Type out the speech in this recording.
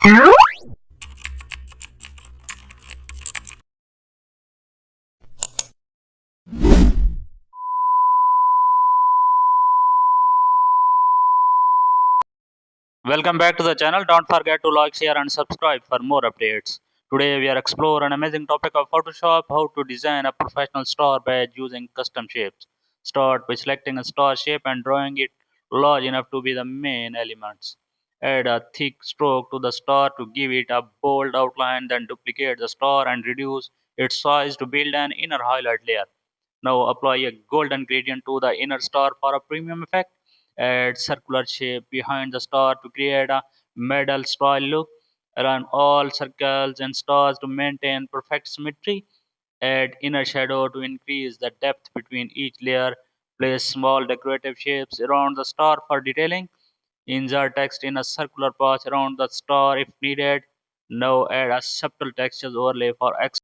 Welcome back to the channel. Don't forget to like, share and subscribe for more updates. Today we are exploring an amazing topic of Photoshop, how to design a professional star badge using custom shapes. Start by selecting a star shape and drawing it large enough to be the main elements. Add a thick stroke to the star to give it a bold outline, then duplicate the star and reduce its size to build an inner highlight layer. Now apply a golden gradient to the inner star for a premium effect. Add circular shape behind the star to create a medal style look. Run all circles and stars to maintain perfect symmetry. Add inner shadow to increase the depth between each layer. Place small decorative shapes around the star for detailing. Insert text in a circular patch around the star if needed. Now add a subtle textures overlay for